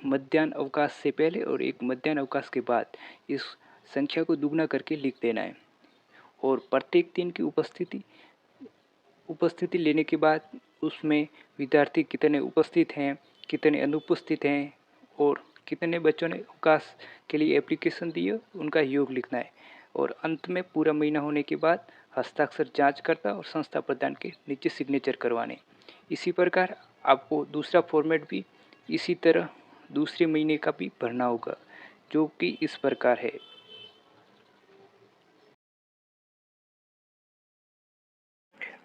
मध्याह्न अवकाश से पहले और एक मध्याह्न अवकाश के बाद, इस संख्या को दुगना करके लिख देना है। और प्रत्येक दिन की उपस्थिति लेने के बाद उसमें विद्यार्थी कितने उपस्थित हैं, कितने अनुपस्थित हैं और कितने बच्चों ने अवकाश के लिए एप्लीकेशन दी है, उनका योग लिखना है। और अंत में पूरा महीना होने के बाद हस्ताक्षर जांचकर्ता और संस्था प्रधान के नीचे सिग्नेचर करवाने। इसी प्रकार आपको दूसरा फॉर्मेट भी इसी तरह दूसरे महीने का भी भरना होगा, जो कि इस प्रकार है।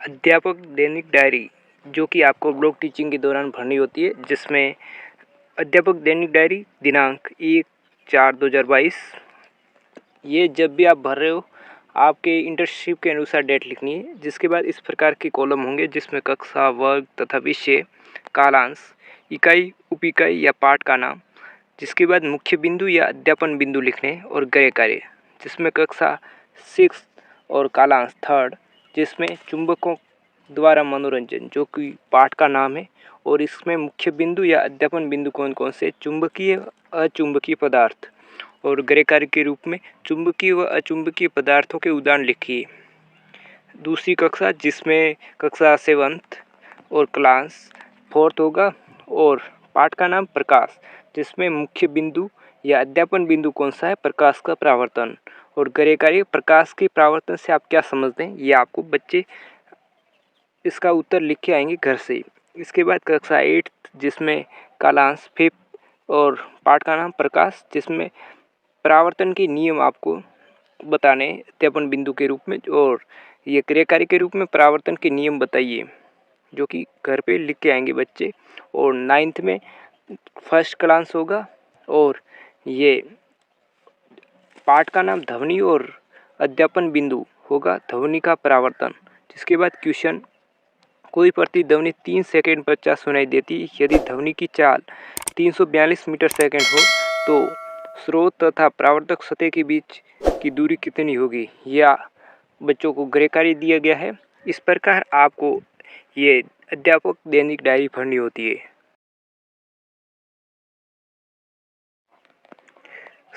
अध्यापक दैनिक डायरी, जो कि आपको ब्लॉक टीचिंग के दौरान भरनी होती है, जिसमें अध्यापक दैनिक डायरी दिनांक 1/4/2022, ये जब भी आप भर रहे हो आपके इंटर्नशिप के अनुसार डेट लिखनी है। जिसके बाद इस प्रकार के कॉलम होंगे, जिसमें कक्षा, वर्ग तथा विषय, कालांश, इकाई, उप इकाई या पाठ का नाम। जिसके बाद मुख्य बिंदु या अध्यापन बिंदु लिखने और गृह कार्य, जिसमें कक्षा 6 और कालांश 3rd, जिसमें चुंबकों द्वारा मनोरंजन, जो कि पाठ का नाम है। और इसमें मुख्य बिंदु या अध्यापन बिंदु कौन कौन से? चुंबकीय, अचुंबकीय पदार्थ। और गृह कार्य के रूप में चुंबकीय व अचुंबकीय पदार्थों के उदाहरण लिखिए। दूसरी कक्षा, जिसमें कक्षा 7th और क्लास 4th होगा। और पाठ का नाम प्रकाश, जिसमें मुख्य बिंदु या अध्यापन बिंदु कौन सा है? प्रकाश का परावर्तन। और गृह कार्य, प्रकाश के परावर्तन से आप क्या समझते हैं, ये आपको बच्चे इसका उत्तर लिख के आएंगे घर से। इसके बाद कक्षा 8, जिसमें कालांश 5th और पाठ का नाम प्रकाश, जिसमें परावर्तन के नियम आपको बताने अध्यापन बिंदु के रूप में। और ये गृह कार्य के रूप में परावर्तन के नियम बताइए, जो कि घर पे लिख के आएंगे बच्चे। और 9th में फर्स्ट क्लास होगा। और ये पाठ का नाम ध्वनि और अध्यापन बिंदु होगा ध्वनि का परावर्तन, जिसके बाद क्वेश्चन, कोई प्रतिध्वनि 3 सेकंड पश्चात सुनाई देती है। यदि ध्वनि की चाल 342 मीटर सेकंड हो तो स्रोत तथा परावर्तक सतह के बीच की दूरी कितनी होगी? या बच्चों को गृह कार्य दिया गया है। इस प्रकार आपको ये अध्यापक दैनिक डायरी भरनी होती है।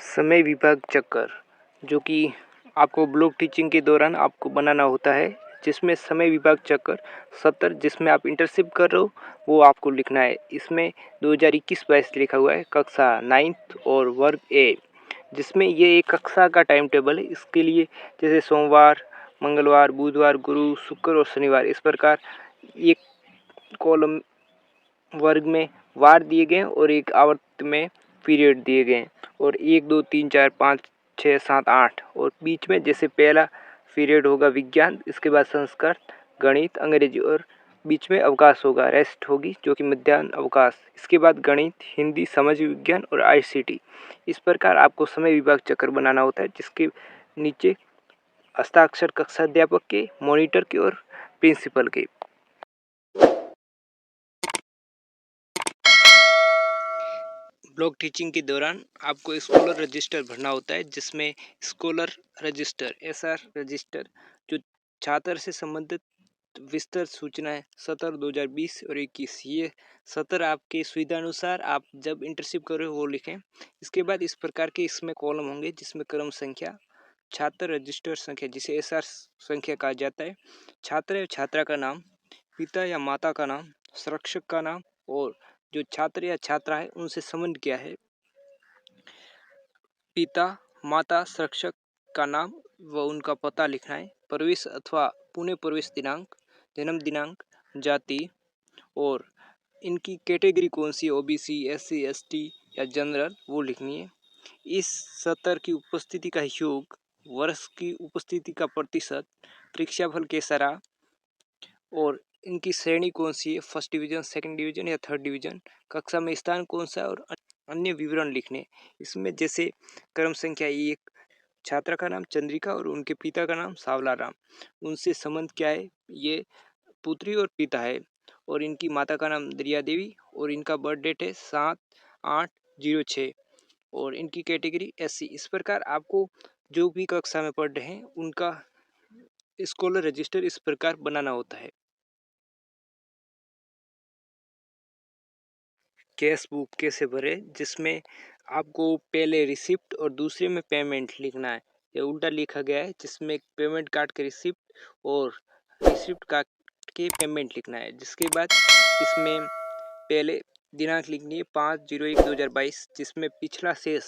समय विभाग चक्कर, जो कि आपको ब्लॉक टीचिंग के दौरान आपको बनाना होता है, जिसमें समय विभाग चक्कर 70 जिसमें आप इंटर्नशिप कर रहे हो वो आपको लिखना है। इसमें 2021-22 लिखा हुआ है, कक्षा 9th और वर्ग ए, जिसमें ये एक कक्षा का टाइम टेबल है। इसके लिए जैसे सोमवार, मंगलवार, बुधवार, गुरु, शुक्र और शनिवार, इस प्रकार एक कॉलम वर्ग में वार दिए गए और एक आवर्त में पीरियड दिए गए और 1 2 3 4 5 6 7 8 और बीच में जैसे पहला पीरियड होगा विज्ञान, इसके बाद संस्कृत, गणित, अंग्रेजी और बीच में अवकाश होगा, रेस्ट होगी जो कि मध्याह्न अवकाश। इसके बाद गणित, हिंदी, समाज विज्ञान और आईसीटी। इस प्रकार आपको समय विभाग चक्र बनाना होता है, जिसके नीचे हस्ताक्षर कक्षा अध्यापक के, मॉनिटर के और प्रिंसिपल के। ब्लॉक टीचिंग के दौरान आपको स्कॉलर रजिस्टर भरना होता है, जिसमें स्कॉलर रजिस्टर, एसआर रजिस्टर, जो छात्र से संबंधित विस्तृत सूचनाएं सत्र 2020 और 21, ये सत्र आपके सुविधा अनुसार आप जब इंटर्नशिप कर रहे हो वो लिखें। इसके बाद इस प्रकार के इसमें कॉलम होंगे, जिसमें क्रम संख्या, छात्र रजिस्टर संख्या जिसे एसआर संख्या कहा जाता है, छात्र या छात्रा का नाम, पिता या माता का नाम, संरक्षक का नाम और जो छात्र या छात्रा है उनसे संबंध क्या है, पिता, माता, संरक्षक का नाम व उनका पता लिखना है, प्रवेश अथवा पुणे प्रवेश दिनांक, जन्म दिनांक, जाति और इनकी कैटेगरी कौन सी, ओबीसी, एससी, एसटी या जनरल, वो लिखनी है। इस सत्र की उपस्थिति का योग, वर्ष की उपस्थिति का प्रतिशत, परीक्षाफल कैसा रहा और इनकी श्रेणी कौन सी है, फर्स्ट डिवीजन, सेकंड डिवीजन या थर्ड डिवीजन, कक्षा में स्थान कौन सा है और अन्य विवरण लिखने। इसमें जैसे क्रम संख्या 1, छात्रा का नाम चंद्रिका और उनके पिता का नाम सावला राम, उनसे संबंध क्या है, ये पुत्री और पिता है और इनकी माता का नाम दरिया देवी और इनका बर्थ डेट है 7/8/06 और इनकी कैटेगरी एससी। इस प्रकार आपको जो भी कक्षा में पढ़ रहे हैं उनका स्कॉलर रजिस्टर इस प्रकार बनाना होता है। कैश बुक कैसे भरे, जिसमें आपको पहले रिसिप्ट और दूसरे में पेमेंट लिखना है। ये उल्टा लिखा गया है, जिसमें पेमेंट काट के रिसिप्ट और रिसिप्ट काट के पेमेंट लिखना है। जिसके बाद इसमें पहले दिनांक लिखनी है 5/01/2022, जिसमें पिछला शेष,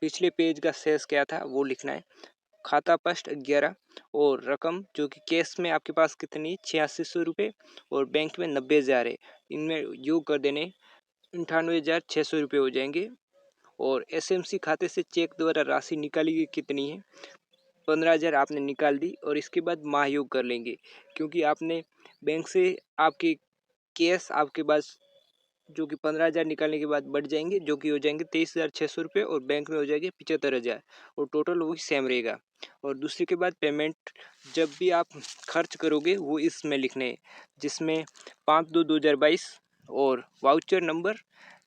पिछले पेज का शेष क्या था वो लिखना है। खाता स्पष्ट 11 और रकम जो कि कैश में आपके पास कितनी, 8600 रुपये और बैंक में 90,000 है, इनमें योग कर देने 98,600 रुपये हो जाएंगे। और एसएमसी खाते से चेक द्वारा राशि निकाली गई कितनी है, 15,000 आपने निकाल दी और इसके बाद माह योग कर लेंगे, क्योंकि आपने बैंक से आपके कैश आपके पास जो कि 15,000 निकालने के बाद बढ़ जाएंगे, जो कि हो जाएंगे 23,600 रुपये और बैंक में हो जाएंगे 75,000 और टोटल वही सेम रहेगा। और दूसरे के बाद पेमेंट जब भी आप खर्च करोगे वो इसमें लिखने हैं, जिसमें 5/2/2022 और वाउचर नंबर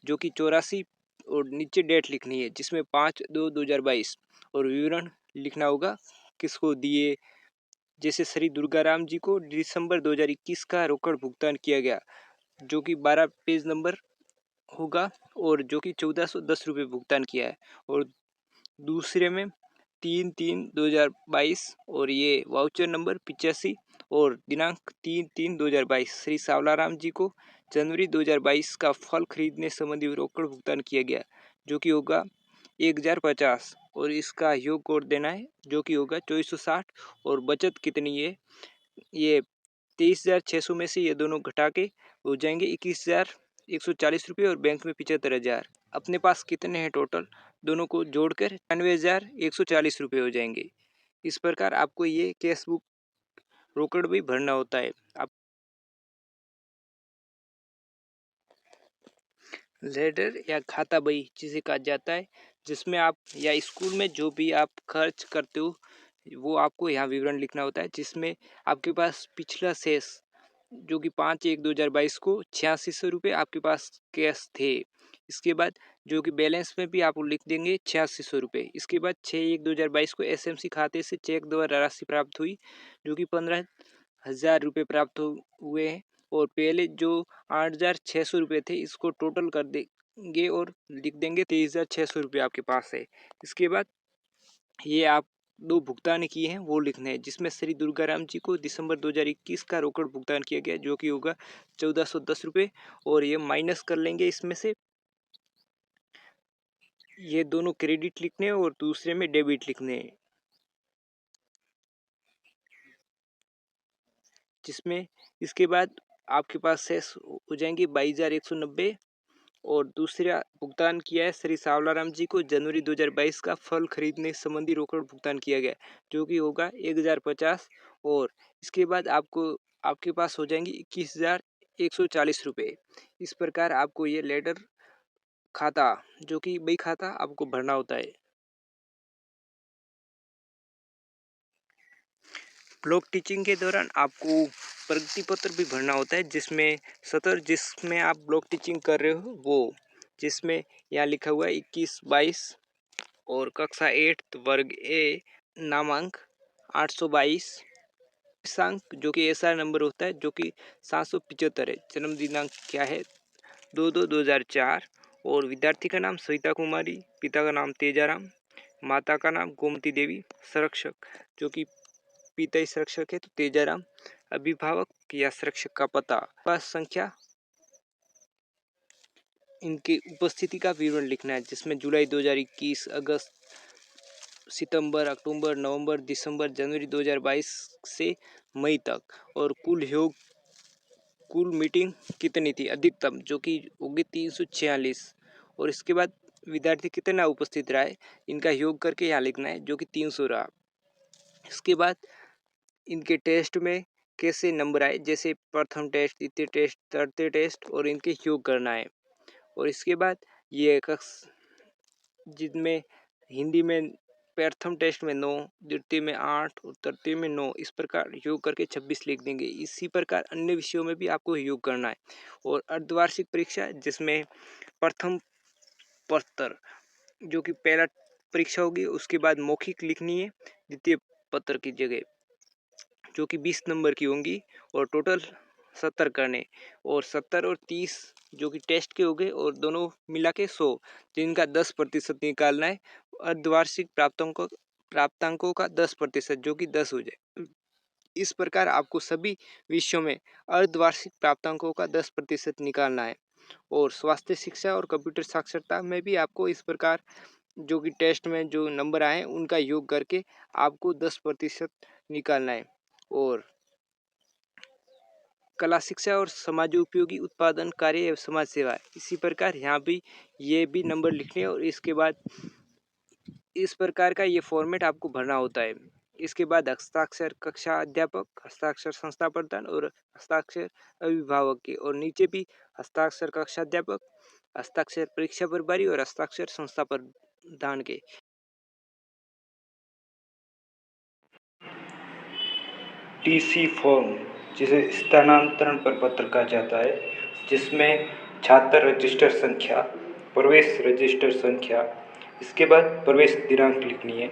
जो कि 84 और नीचे डेट लिखनी है, जिसमें 5/2/2022 और विवरण लिखना होगा किसको दिए, जैसे श्री दुर्गाराम जी को दिसंबर 2021 का रोकड़ भुगतान किया गया, जो कि 12 पेज नंबर होगा और जो कि 1410 रुपये भुगतान किया है। और दूसरे में 3/3/2022 और ये वाउचर नंबर 85 और दिनांक 3/3/2022 श्री सावलाराम जी को जनवरी 2022 का फल खरीदने संबंधी रोकड़ भुगतान किया गया, जो कि होगा 1050 और इसका योग कोड देना है, जो कि होगा 2460 और बचत कितनी है, ये 23,600 में से ये दोनों घटा के हो जाएंगे 21,140 रुपये और बैंक में 75,000। अपने पास कितने हैं टोटल, दोनों को जोड़कर 99,140 रुपये हो जाएंगे। इस प्रकार आपको ये कैश बुक रोकड़ भी भरना होता है। आप लेडर या खाता बही जिसे कहा जाता है, जिसमें आप या स्कूल में जो भी आप खर्च करते हो वो आपको यहाँ विवरण लिखना होता है, जिसमें आपके पास पिछला शेष जो कि 5/1/2022 को 8600 रुपये आपके पास कैश थे। इसके बाद जो कि बैलेंस में भी आप लिख देंगे 8600 रुपये। इसके बाद 6/1/2022 को एसएमसी खाते से चेक द्वारा राशि प्राप्त हुई, जो कि 15,000 रुपये प्राप्त हुए हैं। और पहले जो 8,600 रुपये थे, इसको टोटल कर देंगे और लिख देंगे 23,600 रुपये आपके पास है। इसके बाद ये आप 2 भुगतान किए हैं वो लिखने हैं, जिसमें श्री दुर्गाराम जी को दिसंबर 2021 का रोकड़ भुगतान किया गया, जो कि होगा 1410 रुपये। और ये माइनस कर लेंगे इसमें से, ये दोनों क्रेडिट लिखने हैं और दूसरे में डेबिट लिखने हैं, जिसमें इसके बाद आपके पास शेष हो जाएंगे 22,190। और दूसरा भुगतान किया है श्री सावलाराम जी को जनवरी 2022 का फल खरीदने संबंधी रोकड़ भुगतान किया गया, जो कि होगा 1050। और इसके बाद आपके पास हो जाएंगे 21,140 रुपये। इस प्रकार आपको ये लेटर खाता, जो कि बही खाता, आपको भरना होता है। ब्लॉक टीचिंग के दौरान आपको प्रगति पत्र भी भरना होता है, जिसमें आप ब्लॉक टीचिंग कर रहे हो वो, जिसमें यहाँ लिखा हुआ है 21-22 और कक्षा 8 वर्ग ए नामांक 822 अंक, जो कि एसआर नंबर होता है, जो कि 775 है। जन्म दिनांक क्या है 2/2/2004। और विद्यार्थी का नाम सविता कुमारी, पिता का नाम तेजाराम, माता का नाम गोमती देवी, संरक्षक जो कि पिता ही संरक्षक है तो तेजाराम, अभिभावक या संरक्षक का पता, पास संख्या, इनकी उपस्थिति का विवरण लिखना है, जिसमें जुलाई 2021, अगस्त, सितंबर, अक्टूबर, नवंबर, दिसंबर, जनवरी 2022 से मई तक, और कुल मीटिंग कितनी थी अधिकतम, जो कि होगी 346। और इसके बाद विद्यार्थी कितना उपस्थित रहा है, इनका योग करके यहाँ लिखना है, जो कि 300 रहा। इसके बाद इनके टेस्ट में कैसे नंबर आए, जैसे प्रथम टेस्ट, द्वितीय टेस्ट, तृतीय टेस्ट, और इनके योग करना है। और इसके बाद ये जिनमें हिंदी में प्रथम टेस्ट में 9, द्वितीय में 8 और तृतीय में 9, इस प्रकार योग करके 26 लिख देंगे। इसी प्रकार अन्य विषयों में भी आपको योग करना है। और अर्धवार्षिक परीक्षा, जिसमें प्रथम पत्र जो कि पहला परीक्षा होगी, उसके बाद मौखिक लिखनी है द्वितीय पत्र की जगह, जो कि 20 नंबर की होंगी, और टोटल 70 करने, और 70 और 30 जो कि टेस्ट के हो गए, और दोनों मिला के 100, जिनका 10% निकालना है। अर्धवार्षिक प्राप्तांकों का 10%, जो कि 10 हो जाए। इस प्रकार आपको सभी विषयों में अर्धवार्षिक प्राप्तांकों का 10% निकालना है। और स्वास्थ्य शिक्षा और कंप्यूटर साक्षरता में भी आपको इस प्रकार जो कि टेस्ट में जो नंबर आए उनका योग करके आपको 10% निकालना है। और कला शिक्षा और समाज उपयोगी उत्पादन कार्य एवं समाज सेवा, इसी प्रकार यहाँ भी ये भी नंबर लिखने, और इसके बाद इस प्रकार का ये फॉर्मेट आपको भरना होता है। इसके बाद हस्ताक्षर कक्षा अध्यापक, हस्ताक्षर संस्था प्रधान और हस्ताक्षर अभिभावक के, और नीचे भी हस्ताक्षर कक्षा अध्यापक, हस्ताक्षर परीक्षा प्रभारी और हस्ताक्षर संस्था प्रधान के। टीसी फॉर्म, जिसे स्थानांतरण प्रपत्र कहा जाता है, जिसमें छात्र रजिस्टर संख्या, प्रवेश रजिस्टर संख्या, इसके बाद प्रवेश दिनांक लिखनी है,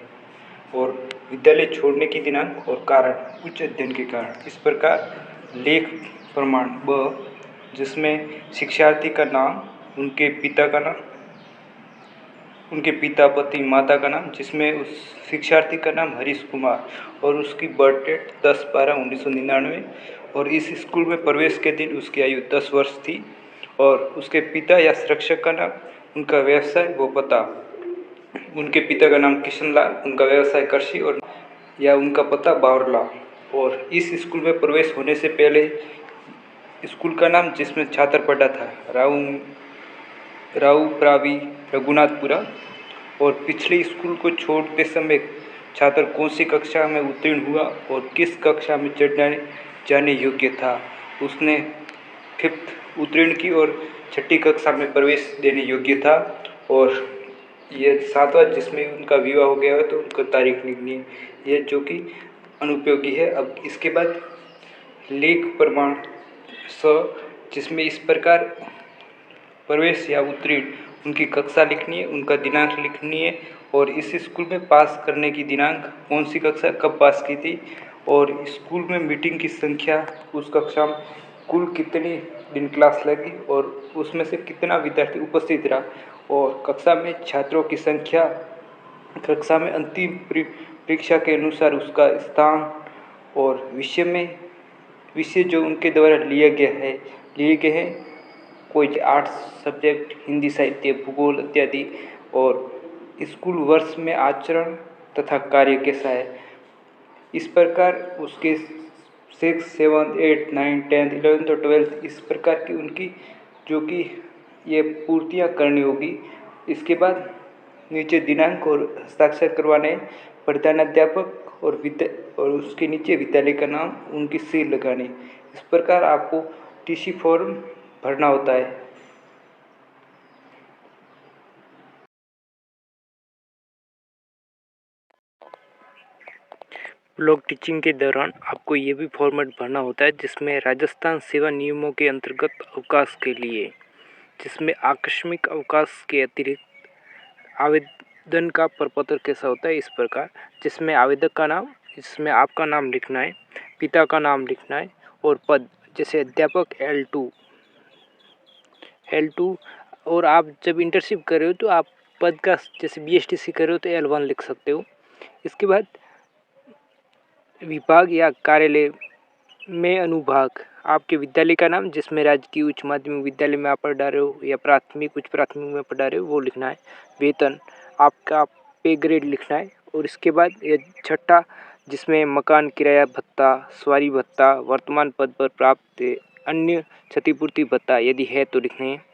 और विद्यालय छोड़ने की दिनांक और कारण, उच्च अध्ययन के कारण। इस प्रकार लेख प्रमाण ब, जिसमें शिक्षार्थी का नाम, उनके पिता का नाम, उनके पिता, पति, माता का नाम, जिसमें उस शिक्षार्थी का नाम हरीश कुमार, और उसकी बर्थ डेट 10/12/1999, और इस स्कूल में प्रवेश के दिन उसकी आयु 10 वर्ष थी, और उसके पिता या संरक्षक का नाम, उनका व्यवसाय व पता, उनके पिता का नाम किशनलाल, उनका व्यवसाय कृषि और या उनका पता बावरला। और इस स्कूल में प्रवेश होने से पहले स्कूल का नाम जिसमें छात्र पढ़ा था राउ प्रावी रघुनाथपुरा, और पिछले स्कूल को छोड़ते समय छात्र कौन सी कक्षा में उत्तीर्ण हुआ और किस कक्षा में जाने योग्य था। उसने 5th उत्तीर्ण की और 6ठी कक्षा में प्रवेश देने योग्य था। और ये 7वां जिसमें उनका विवाह हो गया है तो उनको तारीख लिखनी है, ये जो कि अनुपयोगी है। अब इसके बाद लेख प्रमाण जिसमें इस प्रकार प्रवेश या उत्तीर्ण उनकी कक्षा लिखनी है, उनका दिनांक लिखनी है और इस स्कूल में पास करने की दिनांक, कौन सी कक्षा कब पास की थी और स्कूल में मीटिंग की संख्या, उस कक्षा में कुल कितनी दिन क्लास लगी और उसमें से कितना विद्यार्थी उपस्थित रहा और कक्षा में छात्रों की संख्या, कक्षा में अंतिम परीक्षा के अनुसार उसका स्थान और विषय जो उनके द्वारा लिए गए हैं कोई आर्ट्स सब्जेक्ट, हिंदी साहित्य, भूगोल इत्यादि और स्कूल वर्ष में आचरण तथा कार्य कैसा है। इस प्रकार उसके 6, 7, 8, 9, 10, 11 और 12 इस प्रकार की उनकी जो कि ये पूर्तियाँ करनी होगी। इसके बाद नीचे दिनांक और हस्ताक्षर करवाने प्रधानाध्यापक और उसके नीचे विद्यालय का नाम, उनकी सील लगानी। इस प्रकार आपको टीसी फॉर्म भरना होता है। ब्लॉक टीचिंग के दौरान आपको ये भी फॉर्मेट भरना होता है जिसमें राजस्थान सेवा नियमों के अंतर्गत अवकाश के लिए, जिसमें आकस्मिक अवकाश के अतिरिक्त आवेदन का प्रपत्र कैसा होता है इस प्रकार, जिसमें आवेदक का नाम, जिसमें आपका नाम लिखना है, पिता का नाम लिखना है और पद, जैसे अध्यापक L2 और आप जब इंटर्नशिप कर रहे हो तो आप पद का जैसे BSTC कर रहे हो तो L1 लिख सकते हो। इसके बाद विभाग या कार्यालय में अनुभाग, आपके विद्यालय का नाम, जिसमें राजकीय उच्च माध्यमिक विद्यालय में आप पढ़ रहे हो या प्राथमिक उच्च प्राथमिक में पढ़ा रहे हो वो लिखना है। वेतन, आपका पे ग्रेड लिखना है और इसके बाद ये 6ठा जिसमें मकान किराया भत्ता, सवारी भत्ता, वर्तमान पद पर प्राप्त अन्य क्षतिपूर्ति भत्ता यदि है तो लिखने हैं।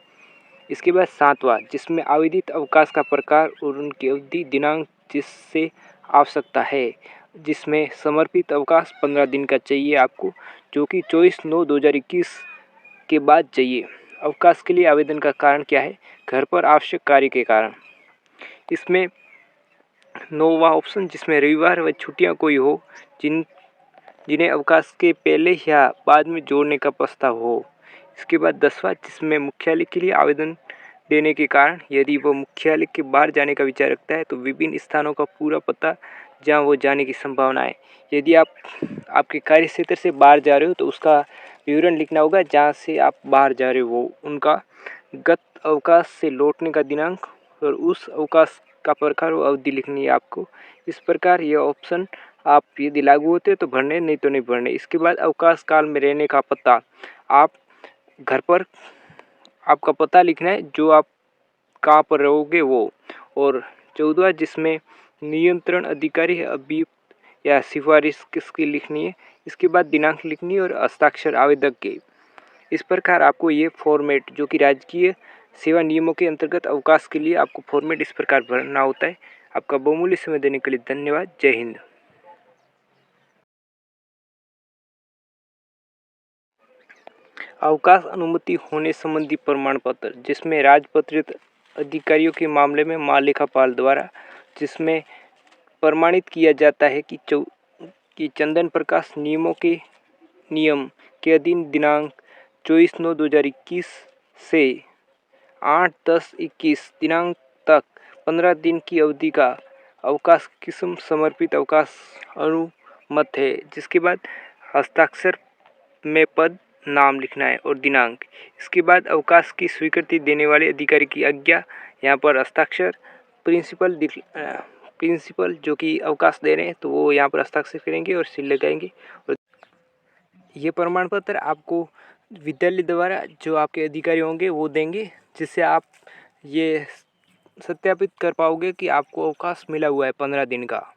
इसके बाद 7वां जिसमें आवेदित अवकाश का प्रकार और उनकी अवधि, दिनांक जिससे आवश्यकता है, जिसमें समर्पित अवकाश 15 दिन का चाहिए आपको, जो कि 24/9/2021 के बाद चाहिए। अवकाश के लिए आवेदन का कारण क्या है? घर पर आवश्यक कार्य के कारण। इसमें 9वां ऑप्शन जिसमें रविवार व छुट्टियां कोई हो जिन्हें अवकाश के पहले या बाद में जोड़ने का प्रस्ताव हो। इसके बाद 10वां जिसमें मुख्यालय के लिए आवेदन देने के कारण, यदि वो मुख्यालय के बाहर जाने का विचार रखता है तो विभिन्न स्थानों का पूरा पता जहां वो जाने की संभावना है। यदि आप आपके कार्य क्षेत्र से बाहर जा रहे हो तो उसका विवरण लिखना होगा, जहां से आप बाहर जा रहे हो उनका गत अवकाश से लौटने का दिनांक और उस अवकाश का प्रकार और अवधि लिखनी है आपको। इस प्रकार ये ऑप्शन आप यदि लागू होते हैं तो भरने, नहीं तो नहीं भरने। इसके बाद अवकाश काल में रहने का पता, आप घर पर आपका पता लिखना है जो आप कहाँ पर रहोगे वो। और 14वां जिसमें नियंत्रण अधिकारी है अभियुक्त या सिफारिश किसकी लिखनी है। इसके बाद दिनांक लिखनी है और हस्ताक्षर आवेदक के। इस प्रकार आपको ये फॉर्मेट जो कि राजकीय सेवा नियमों के अंतर्गत अवकाश के लिए आपको फॉर्मेट इस प्रकार भरना होता है। आपका बहुमूल्य समय देने के लिए धन्यवाद। जय हिंद। अवकाश अनुमति होने संबंधी प्रमाण पत्र, जिसमें राजपत्रित अधिकारियों के मामले में महालेखापाल द्वारा जिसमें प्रमाणित किया जाता है कि चंदन प्रकाश नियम के अधीन दिनांक 24/9/2021 से 8/10/21 दिनांक तक 15 दिन की अवधि का अवकाश किस्म समर्पित अवकाश अनुमत है। जिसके बाद हस्ताक्षर में पद, नाम लिखना है और दिनांक। इसके बाद अवकाश की स्वीकृति देने वाले अधिकारी की आज्ञा, यहाँ पर हस्ताक्षर प्रिंसिपल जो कि अवकाश दे रहे हैं तो वो यहाँ पर हस्ताक्षर करेंगे और सील लगाएंगे। और ये प्रमाण पत्र आपको विद्यालय द्वारा जो आपके अधिकारी होंगे वो देंगे, जिससे आप ये सत्यापित कर पाओगे कि आपको अवकाश मिला हुआ है 15 दिन का।